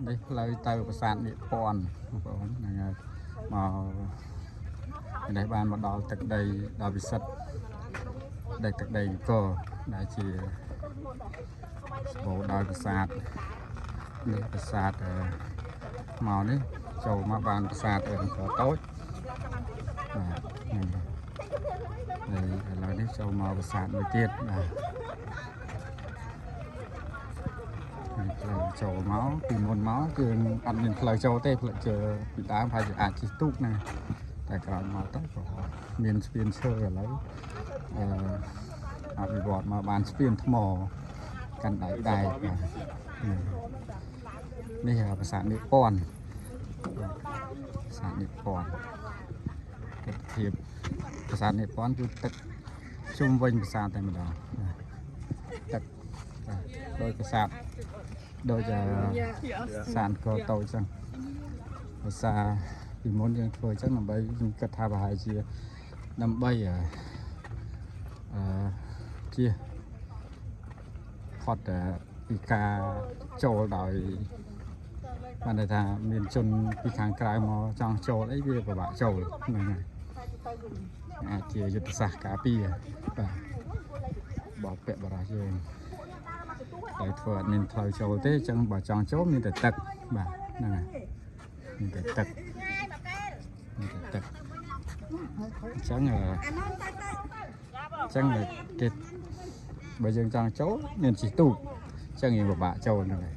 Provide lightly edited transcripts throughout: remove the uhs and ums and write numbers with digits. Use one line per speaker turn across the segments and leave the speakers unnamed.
đây lời từประสาทนิพนธ์បងហ្នឹងហើយមកđâyបានមកដល់ទឹកដីដល់វិសិទ្ធដែលទឹកដីក៏ដែលជាស្បូរដោយប្រាសាទនេះប្រាសាទមកនេះចូលមកបានប្រាសាទអង្គរតូចបាទហ្នឹងហើយឥឡូវនេះចូលមកប្រាសាទមួយទៀតបាទផ្លូវចូលមកពីមុនមកគឺអត់មានផ្លូវចូលទេផ្លូវចូលពីដើមហើយអាចជិះទូកណាតែក្រោយមកទៅក៏មានស្ពានឈើឥឡូវអភិវឌ្ឍមកបានស្ពានថ្មកាន់ដៃដែរបាទនេះប្រាសាទនិពន្ធប្រាសាទនិពន្ធទិដ្ឋភាពប្រាសាទនិពន្ធគឺទឹកជុំវិញប្រាសាទតែម្ដងទឹកដោយប្រាសាទដូចសានកោតូចចឹងភាសាពីមុនយើងធ្វើចឹងដើម្បីខ្ញុំគិតថាប្រហែលជាដើម្បីជាផុតពីការចូលដោយបានន័យថាមានជនពីខាងក្រៅមកចង់ចូលអីវាពិបាកចូលហ្នឹងហើយអាចជាយុទ្ធសាស្ត្រការពារបាទបបពាក់បរោះយើងហើយធ្វើអត់មានផ្លូវចូលទេអញ្ចឹងបើចង់ចូលមានតែទឹកបាទហ្នឹងហើយមានតែទឹកអញ្ចឹងគេបើយើងចង់ចូលមានជិះទូកអញ្ចឹងយើងពិបាកចូលហ្នឹងហើយ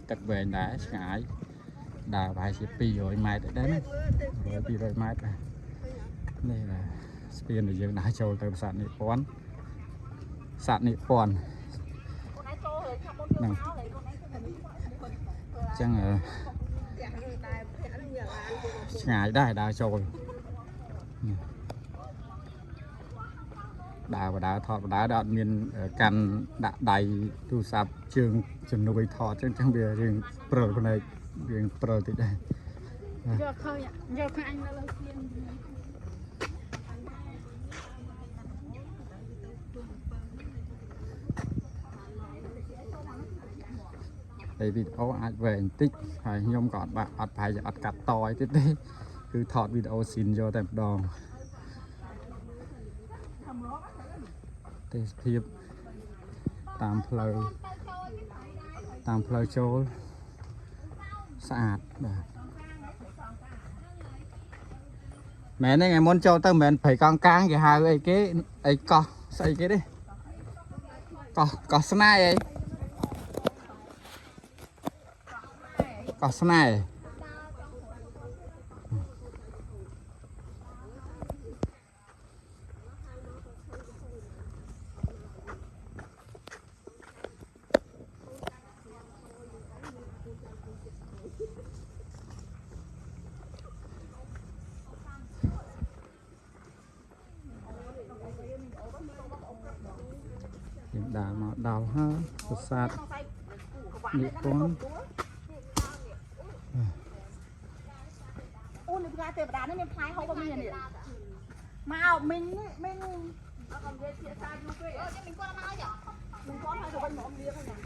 ទឹកវែងដែរឆ្ងាយដើរប្រហែលជា200ម៉ែត្រដែរណា200ម៉ែត្រដែរនេះlàស្ពានដែលយើងដើរចូលទៅប្រាសាទនិពន្ធប្រាសាទនិពន្ធហ្នឹងអញ្ចឹងឆ្ងាយដែរដើរចូលដើរថតដើរអត់មានកាន់ដាក់ដៃទូរស័ព្ទជើងជំនួយថតអញ្ចឹងវារឿងព្រិលភ្នែករឿងព្រិលតិចដែរយកឃើញយកឃើញអញនៅលើស្ពានហើយវីដេអូអាចវែងបន្តិចហើយខ្ញុំក៏អត់ប្រហែលជាអត់កាត់តឲ្យទៀតទេគឺថតវីដេអូស៊ីនយកតែម្ដងទេសភាពតាមផ្លូវចូលស្អាតបាទមែនទេថ្ងៃមុនចូលទៅមិនមែនព្រៃកោងកាងគេហៅអីគេអីកោះស្អីគេទេកោះស្នេហ៍អីកោះស្នេហ៍យើងដើរមកដល់ហើយប្រាសាទនិពន្ធអូនផ្កាទេវតានេះមានផ្លែហូបមាននេះមកមីងអត់កំនិយាយភាសាយូរពេកអូនេះមីងគាត់មកចុះមីងគាត់ឲ្យទៅវិញមកលៀងហ្នឹង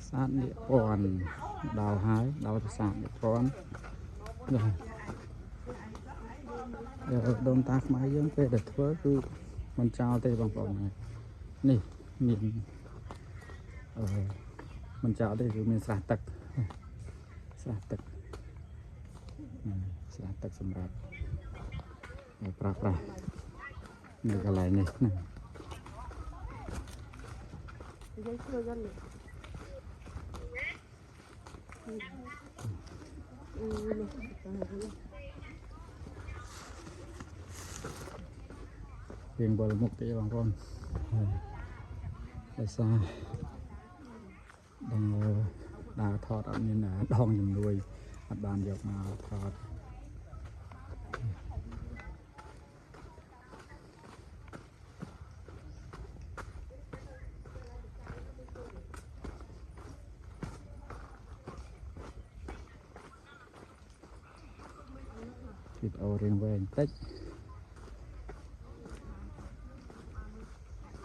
សាទនិពន្ធដល់ហើយដល់ប្រាសាទនិពន្ធដូនតាខ្មែរយើងពេលដែលធ្វើគឺមិនចោលទេបងប្អូននេះមានមិនចោលទេគឺមានស្រះទឹកសម្រាប់ប្រើប្រាស់នៅកន្លែងនេះណាយើងធ្វើយ៉ាងនេះរៀងវល់មុខទេបងប្អូនដោយសារដើរថតអត់មានដងជំនួយអត់បានយកមកថតវីដេអូរៀងវែងបន្តិច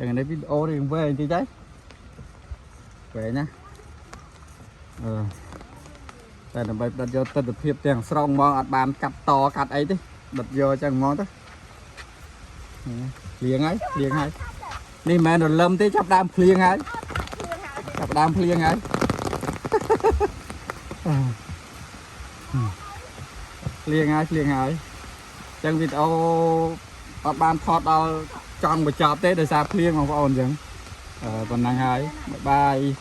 chẳng này video thì về thì đấy về nhá đây là bài đặt vô tên được hiệp tiền strong mong ở bàn cắt to cắt ấy đi đặt vô chẳng ngon đó liền ấy đi mẹ rồi lâm tí chắp đam liền ấy chắp đam liền ấy liền ấy chẳng video ở bàn thọt ao trong một chọp tết để ra liền mà có ổn chẳng còn năng hai bye bye